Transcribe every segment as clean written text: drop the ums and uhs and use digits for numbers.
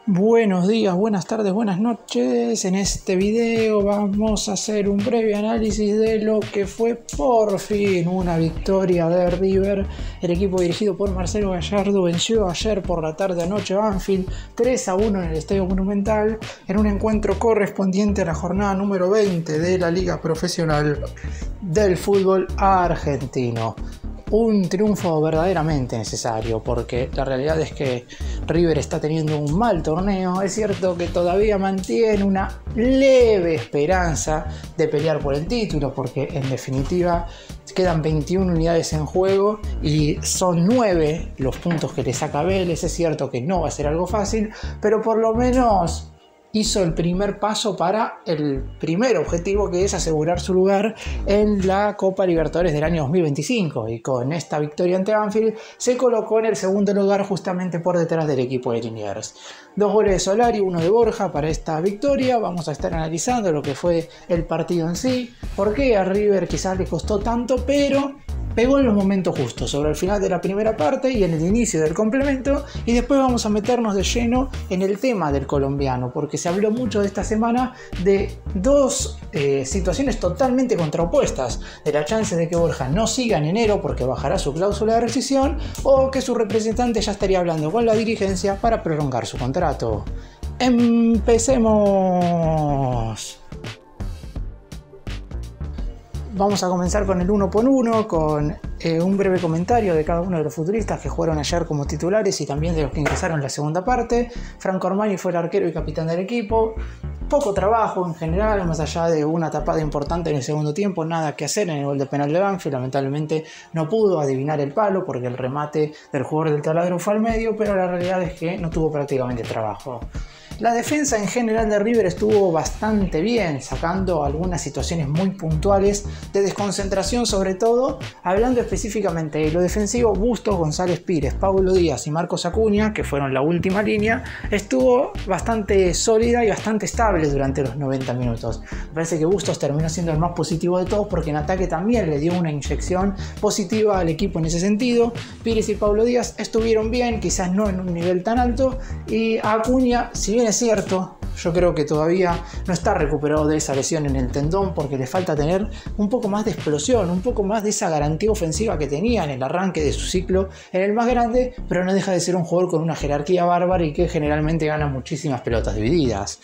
Buenos días, buenas tardes, buenas noches. En este video vamos a hacer un breve análisis de lo que fue por fin una victoria de River. El equipo dirigido por Marcelo Gallardo venció ayer por la tarde anoche a Banfield 3-1 en el Estadio Monumental en un encuentro correspondiente a la jornada número 20 de la Liga Profesional del Fútbol Argentino. Un triunfo verdaderamente necesario, porque la realidad es que River está teniendo un mal torneo. Es cierto que todavía mantiene una leve esperanza de pelear por el título, porque en definitiva quedan 21 unidades en juego y son 9 los puntos que le saca Vélez. Es cierto que no va a ser algo fácil, pero por lo menos hizo el primer paso para el primer objetivo, que es asegurar su lugar en la Copa Libertadores del año 2025, y con esta victoria ante Banfield se colocó en el segundo lugar justamente por detrás del equipo de Liniers. 2 goles de Solari, 1 de Borja para esta victoria. Vamos a estar analizando lo que fue el partido en sí, por qué a River quizás le costó tanto, pero pegó en los momentos justos, sobre el final de la primera parte y en el inicio del complemento, y después vamos a meternos de lleno en el tema del colombiano, porque se habló mucho de esta semana de dos situaciones totalmente contraopuestas: de la chance de que Borja no siga en enero porque bajará su cláusula de rescisión, o que su representante ya estaría hablando con la dirigencia para prolongar su contrato. ¡Empecemos! Vamos a comenzar con el uno por uno, con un breve comentario de cada uno de los futbolistas que jugaron ayer como titulares y también de los que ingresaron en la segunda parte. Franco Armani fue el arquero y capitán del equipo. Poco trabajo en general, más allá de una tapada importante en el segundo tiempo, nada que hacer en el gol de penal de Banfield. Lamentablemente no pudo adivinar el palo porque el remate del jugador del taladro fue al medio, pero la realidad es que no tuvo prácticamente trabajo. La defensa en general de River estuvo bastante bien, sacando algunas situaciones muy puntuales de desconcentración, sobre todo hablando específicamente de lo defensivo. Bustos, González Pires, Paulo Díaz y Marcos Acuña, que fueron la última línea, estuvo bastante sólida y bastante estable durante los 90 minutos. Me parece que Bustos terminó siendo el más positivo de todos, porque en ataque también le dio una inyección positiva al equipo en ese sentido. Pires y Paulo Díaz estuvieron bien, quizás no en un nivel tan alto, y Acuña, si bien es cierto, yo creo que todavía no está recuperado de esa lesión en el tendón, porque le falta tener un poco más de explosión, un poco más de esa garantía ofensiva que tenía en el arranque de su ciclo en el más grande, pero no deja de ser un jugador con una jerarquía bárbara y que generalmente gana muchísimas pelotas divididas.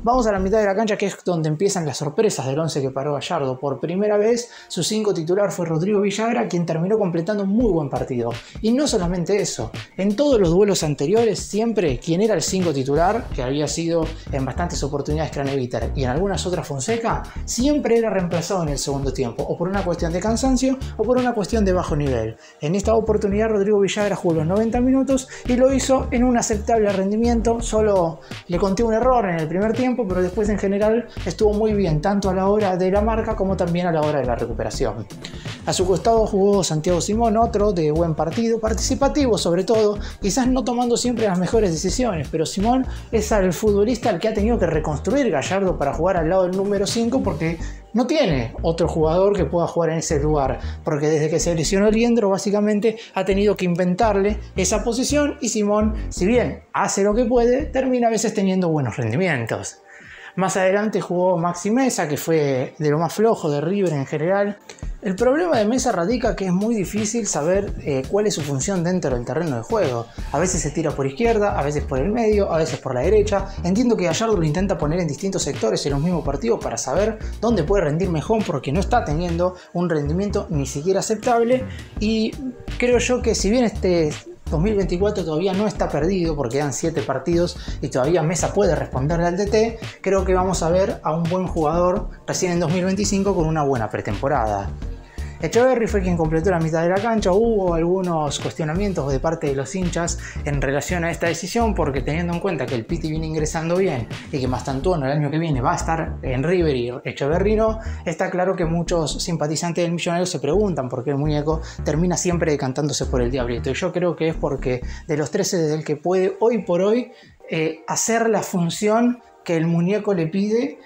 Vamos a la mitad de la cancha, que es donde empiezan las sorpresas del 11 que paró Gallardo. Por primera vez, su 5 titular fue Rodrigo Villagra, quien terminó completando un muy buen partido. Y no solamente eso, en todos los duelos anteriores, siempre quien era el 5 titular, que había sido en bastantes oportunidades Craneviter y en algunas otras Fonseca, siempre era reemplazado en el segundo tiempo, o por una cuestión de cansancio o por una cuestión de bajo nivel. En esta oportunidad Rodrigo Villagra jugó los 90 minutos y lo hizo en un aceptable rendimiento. Solo le conté un error en el primer tiempo, pero después en general estuvo muy bien, tanto a la hora de la marca como también a la hora de la recuperación. A su costado jugó Santiago Simón, otro de buen partido, participativo sobre todo, quizás no tomando siempre las mejores decisiones, pero Simón es el futbolista al que ha tenido que reconstruir Gallardo para jugar al lado del número 5, porque no tiene otro jugador que pueda jugar en ese lugar, porque desde que se lesionó Liendro básicamente ha tenido que inventarle esa posición, y Simón, si bien hace lo que puede, termina a veces teniendo buenos rendimientos. Más adelante jugó Maxi Mesa, que fue de lo más flojo de River en general. El problema de Mesa radica que es muy difícil saber cuál es su función dentro del terreno de juego. A veces se tira por izquierda, a veces por el medio, a veces por la derecha. Entiendo que Gallardo lo intenta poner en distintos sectores en los mismos partidos para saber dónde puede rendir mejor, porque no está teniendo un rendimiento ni siquiera aceptable. Y creo yo que si bien este 2024 todavía no está perdido, porque quedan 7 partidos y todavía Mesa puede responderle al DT, creo que vamos a ver a un buen jugador recién en 2025 con una buena pretemporada. Echeverri fue quien completó la mitad de la cancha. Hubo algunos cuestionamientos de parte de los hinchas en relación a esta decisión, porque teniendo en cuenta que el Piti viene ingresando bien y que Mastantuono el año que viene va a estar en River y Echeverri no, está claro que muchos simpatizantes del Millonario se preguntan por qué el muñeco termina siempre decantándose por el Diablito. Y yo creo que es porque de los 13 desde el que puede hoy por hoy hacer la función que el muñeco le pide,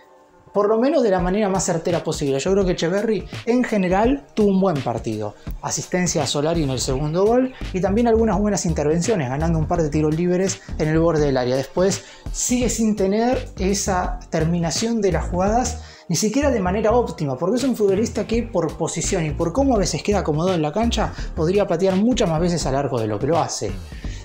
por lo menos de la manera más certera posible. Yo creo que Etcheverry en general tuvo un buen partido. Asistencia a Solari en el segundo gol y también algunas buenas intervenciones, ganando un par de tiros libres en el borde del área. Después sigue sin tener esa terminación de las jugadas, ni siquiera de manera óptima, porque es un futbolista que por posición y por cómo a veces queda acomodado en la cancha, podría patear muchas más veces al arco de lo que lo hace.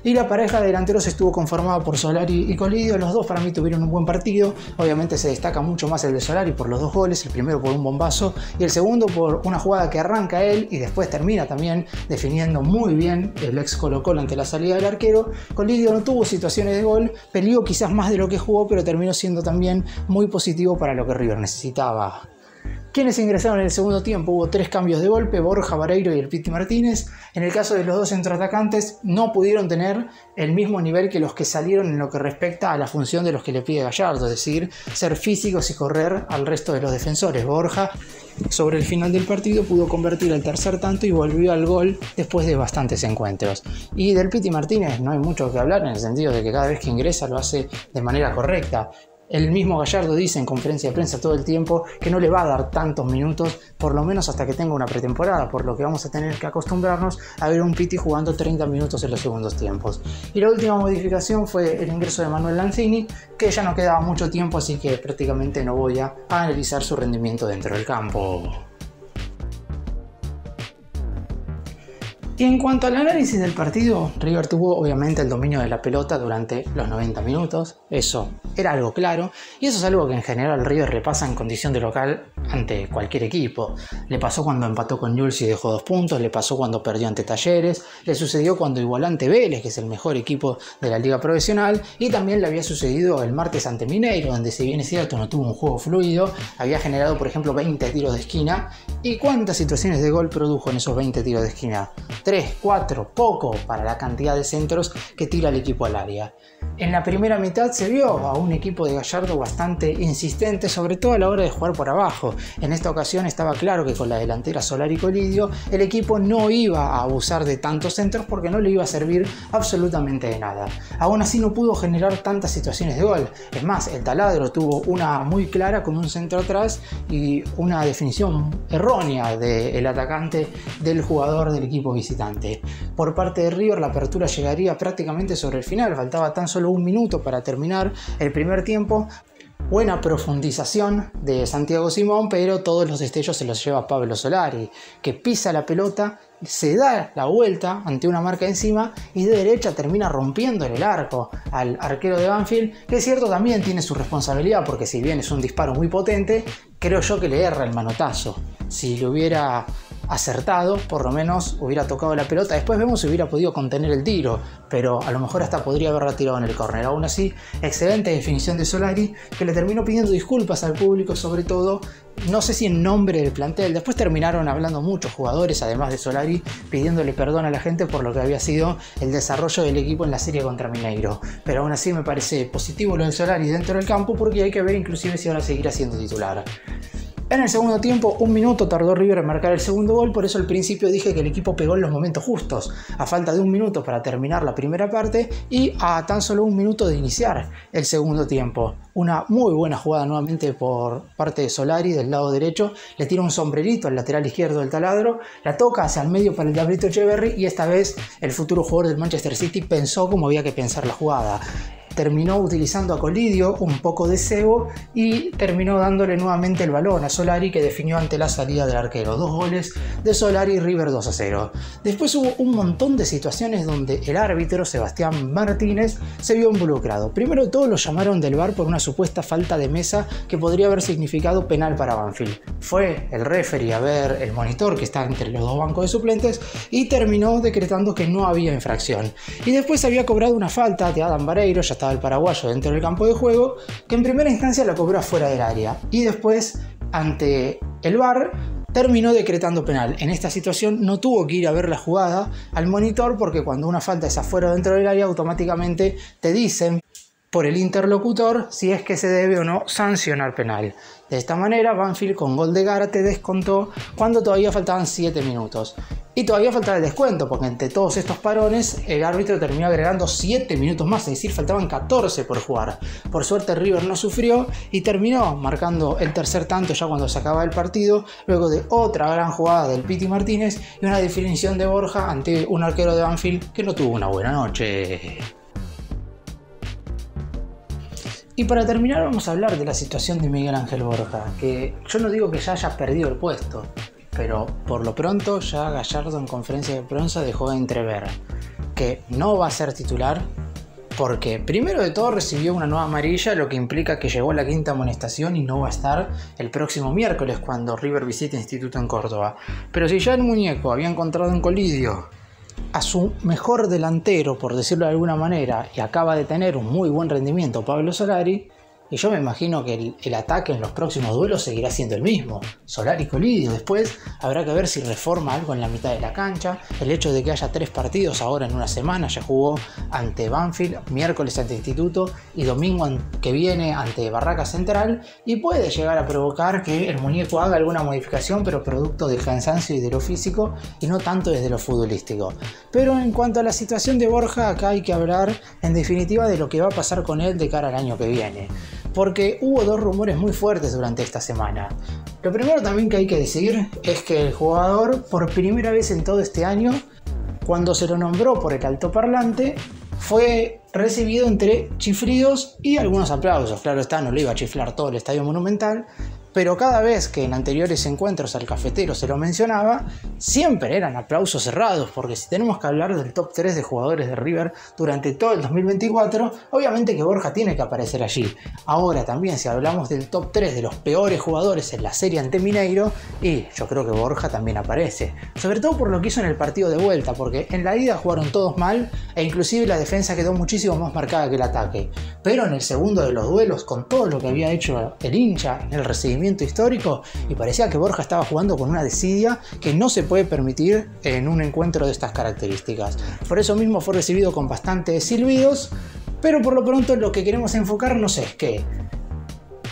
Y la pareja de delanteros estuvo conformada por Solari y Colidio. Los dos para mí tuvieron un buen partido. Obviamente se destaca mucho más el de Solari por los 2 goles, el primero por un bombazo y el segundo por una jugada que arranca él y después termina también definiendo muy bien el ex Colo-Colo ante la salida del arquero. Colidio no tuvo situaciones de gol, peleó quizás más de lo que jugó, pero terminó siendo también muy positivo para lo que River necesitaba. Quienes ingresaron en el segundo tiempo, hubo 3 cambios de golpe, Borja, Vareiro y el Piti Martínez. En el caso de los 2 centroatacantes, no pudieron tener el mismo nivel que los que salieron en lo que respecta a la función de los que le pide Gallardo, es decir, ser físicos y correr al resto de los defensores. Borja, sobre el final del partido, pudo convertir el tercer tanto y volvió al gol después de bastantes encuentros. Y del Piti Martínez no hay mucho que hablar, en el sentido de que cada vez que ingresa lo hace de manera correcta. El mismo Gallardo dice en conferencia de prensa todo el tiempo que no le va a dar tantos minutos, por lo menos hasta que tenga una pretemporada, por lo que vamos a tener que acostumbrarnos a ver a un Piti jugando 30 minutos en los segundos tiempos. Y la última modificación fue el ingreso de Manuel Lanzini, que ya no quedaba mucho tiempo, así que prácticamente no voy a analizar su rendimiento dentro del campo. Y en cuanto al análisis del partido, River tuvo obviamente el dominio de la pelota durante los 90 minutos, eso era algo claro, y eso es algo que en general River repasa en condición de local ante cualquier equipo. Le pasó cuando empató con Newell's y dejó 2 puntos, le pasó cuando perdió ante Talleres, le sucedió cuando igualó ante Vélez, que es el mejor equipo de la liga profesional, y también le había sucedido el martes ante Mineiro, donde si bien es cierto no tuvo un juego fluido, había generado por ejemplo 20 tiros de esquina. ¿Y cuántas situaciones de gol produjo en esos 20 tiros de esquina? 3, 4, poco para la cantidad de centros que tira el equipo al área. En la primera mitad se vio a un equipo de Gallardo bastante insistente, sobre todo a la hora de jugar por abajo. En esta ocasión estaba claro que con la delantera Solari y Colidio el equipo no iba a abusar de tantos centros porque no le iba a servir absolutamente de nada. Aún así no pudo generar tantas situaciones de gol. Es más, el Taladro tuvo una muy clara con un centro atrás y una definición errónea del atacante del jugador del equipo visitante. Por parte de River la apertura llegaría prácticamente sobre el final, faltaba tan solo 1 minuto para terminar el primer tiempo. Buena profundización de Santiago Simón, pero todos los destellos se los lleva Pablo Solari, que pisa la pelota, se da la vuelta ante una marca encima y de derecha termina rompiendo el arco al arquero de Banfield, que es cierto también tiene su responsabilidad porque si bien es un disparo muy potente, creo yo que le erra el manotazo. Si lo hubiera acertado, por lo menos hubiera tocado la pelota. Después vemos si hubiera podido contener el tiro, pero a lo mejor hasta podría haberla tirado en el córner. Aún así, excelente definición de Solari, que le terminó pidiendo disculpas al público, sobre todo, no sé si en nombre del plantel. Después terminaron hablando muchos jugadores, además de Solari, pidiéndole perdón a la gente por lo que había sido el desarrollo del equipo en la serie contra Mineiro. Pero aún así me parece positivo lo de Solari dentro del campo, porque hay que ver inclusive si van a seguir siendo titular. En el segundo tiempo, 1 minuto tardó River en marcar el segundo gol, por eso al principio dije que el equipo pegó en los momentos justos, a falta de 1 minuto para terminar la primera parte y a tan solo 1 minuto de iniciar el segundo tiempo. Una muy buena jugada nuevamente por parte de Solari del lado derecho, le tira un sombrerito al lateral izquierdo del Taladro, la toca hacia el medio para el Diablito Etcheverry y esta vez el futuro jugador del Manchester City pensó como había que pensar la jugada. Terminó utilizando a Colidio, un poco de cebo, y terminó dándole nuevamente el balón a Solari, que definió ante la salida del arquero. 2 goles de Solari y River 2-0. Después hubo un montón de situaciones donde el árbitro, Sebastián Martínez, se vio involucrado. Primero de todo lo llamaron del VAR por una supuesta falta de mesa que podría haber significado penal para Banfield. Fue el referee a ver el monitor que está entre los 2 bancos de suplentes y terminó decretando que no había infracción. Y después había cobrado una falta de Adam Vareiro, ya estaba el paraguayo dentro del campo de juego, que en primera instancia la cobró afuera del área y después ante el VAR terminó decretando penal. En esta situación no tuvo que ir a ver la jugada al monitor porque cuando una falta es afuera o dentro del área automáticamente te dicen por el interlocutor si es que se debe o no sancionar penal. De esta manera Banfield con gol de Gárate descontó cuando todavía faltaban 7 minutos. Y todavía faltaba el descuento, porque entre todos estos parones el árbitro terminó agregando 7 minutos más, es decir, faltaban 14 por jugar. Por suerte River no sufrió y terminó marcando el tercer tanto ya cuando se acababa el partido, luego de otra gran jugada del Piti Martínez y una definición de Borja ante un arquero de Banfield que no tuvo una buena noche. Y para terminar vamos a hablar de la situación de Miguel Ángel Borja, que yo no digo que ya haya perdido el puesto, pero por lo pronto ya Gallardo en conferencia de prensa dejó de entrever que no va a ser titular porque primero de todo recibió una nueva amarilla, lo que implica que llegó a la quinta amonestación y no va a estar el próximo miércoles cuando River visite Instituto en Córdoba. Pero si ya el muñeco había encontrado en Colidio a su mejor delantero, por decirlo de alguna manera, y acaba de tener un muy buen rendimiento Pablo Solari, y yo me imagino que el ataque en los próximos duelos seguirá siendo el mismo, Solari Colidio. Después habrá que ver si reforma algo en la mitad de la cancha. El hecho de que haya 3 partidos ahora en una semana, ya jugó ante Banfield, miércoles ante Instituto y domingo que viene ante Barraca Central, y puede llegar a provocar que el muñeco haga alguna modificación, pero producto del cansancio y de lo físico y no tanto desde lo futbolístico. Pero en cuanto a la situación de Borja, acá hay que hablar en definitiva de lo que va a pasar con él de cara al año que viene, porque hubo 2 rumores muy fuertes durante esta semana. Lo primero también que hay que decir es que el jugador, por primera vez en todo este año, cuando se lo nombró por el altoparlante, fue recibido entre chiflidos y algunos aplausos. Claro está, no le iba a chiflar todo el Estadio Monumental, pero cada vez que en anteriores encuentros al cafetero se lo mencionaba, siempre eran aplausos cerrados, porque si tenemos que hablar del top 3 de jugadores de River durante todo el 2024, obviamente que Borja tiene que aparecer allí. Ahora también, si hablamos del top 3 de los peores jugadores en la serie ante Mineiro, y yo creo que Borja también aparece, sobre todo por lo que hizo en el partido de vuelta, porque en la ida jugaron todos mal, e inclusive la defensa quedó muchísimo más marcada que el ataque, pero en el segundo de los duelos, con todo lo que había hecho el hincha en el recibimiento histórico, y parecía que Borja estaba jugando con una desidia que no se puede permitir en un encuentro de estas características. Por eso mismo fue recibido con bastantes silbidos, pero por lo pronto lo que queremos enfocarnos es que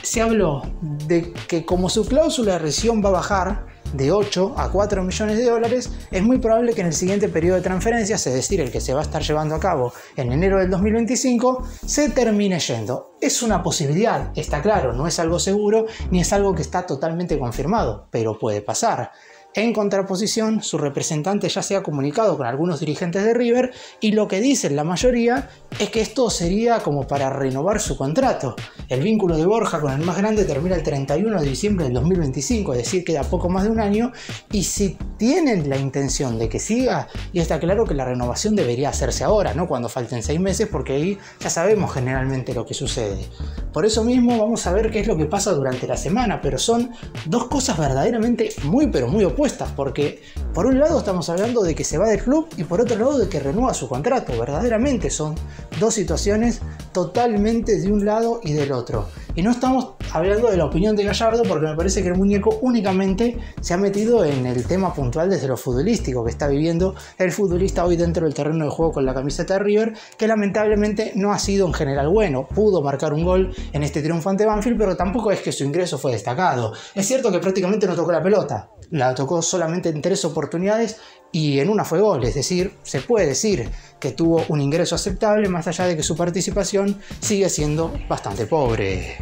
se habló de que como su cláusula de rescisión va a bajar de 8 a 4 millones de dólares, es muy probable que en el siguiente periodo de transferencias, es decir, el que se va a estar llevando a cabo en enero del 2025, se termine yendo. Es una posibilidad, está claro, no es algo seguro ni es algo que está totalmente confirmado, pero puede pasar. En contraposición, su representante ya se ha comunicado con algunos dirigentes de River y lo que dicen la mayoría es que esto sería como para renovar su contrato. El vínculo de Borja con el más grande termina el 31 de diciembre del 2025, es decir, queda poco más de un año, y si tienen la intención de que siga, y está claro que la renovación debería hacerse ahora, no cuando falten 6 meses, porque ahí ya sabemos generalmente lo que sucede. Por eso mismo vamos a ver qué es lo que pasa durante la semana, pero son 2 cosas verdaderamente muy pero muy opuestas, porque por un lado estamos hablando de que se va del club y por otro lado de que renueva su contrato. Verdaderamente son 2 situaciones totalmente de un lado y del otro. Y no estamos hablando de la opinión de Gallardo, porque me parece que el muñeco únicamente se ha metido en el tema puntual desde lo futbolístico que está viviendo el futbolista hoy dentro del terreno de juego con la camiseta de River, que lamentablemente no ha sido en general bueno. Pudo marcar un gol en este triunfo ante Banfield, pero tampoco es que su ingreso fue destacado. Es cierto que prácticamente no tocó la pelota, la tocó solamente en 3 oportunidades y en una fue gol, es decir, se puede decir que tuvo un ingreso aceptable, más allá de que su participación sigue siendo bastante pobre.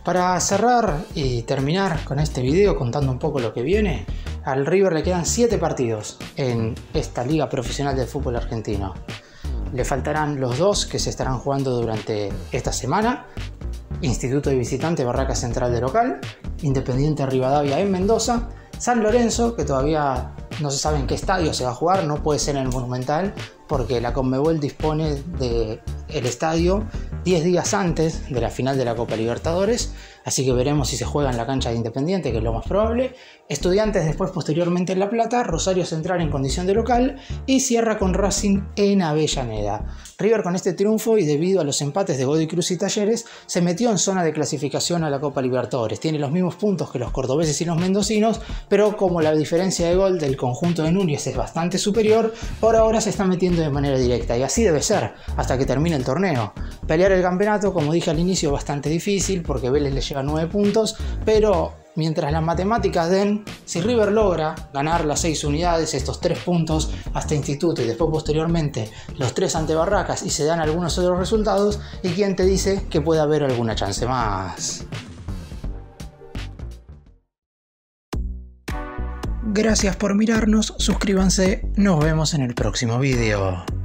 Para cerrar y terminar con este video contando un poco lo que viene, al River le quedan 7 partidos en esta liga profesional del fútbol argentino. Le faltarán los 2 que se estarán jugando durante esta semana: Instituto de visitante, Barraca Central de local, Independiente Rivadavia en Mendoza, San Lorenzo, que todavía no se sabe en qué estadio se va a jugar, no puede ser en el Monumental, porque la Conmebol dispone del estadio 10 días antes de la final de la Copa Libertadores, así que veremos si se juega en la cancha de Independiente, que es lo más probable. Estudiantes después posteriormente en La Plata, Rosario Central en condición de local y cierra con Racing en Avellaneda. River con este triunfo y debido a los empates de Godoy Cruz y Talleres se metió en zona de clasificación a la Copa Libertadores. Tiene los mismos puntos que los cordobeses y los mendocinos, pero como la diferencia de gol del conjunto de Núñez es bastante superior, por ahora se está metiendo de manera directa y así debe ser hasta que termine el torneo. Pelear el campeonato, como dije al inicio, bastante difícil porque Vélez le lleva 9 puntos, pero mientras las matemáticas den, si River logra ganar las 6 unidades, estos 3 puntos hasta Instituto y después posteriormente los 3 ante Barracas y se dan algunos otros resultados, ¿y quién te dice que puede haber alguna chance más? Gracias por mirarnos, suscríbanse, nos vemos en el próximo video.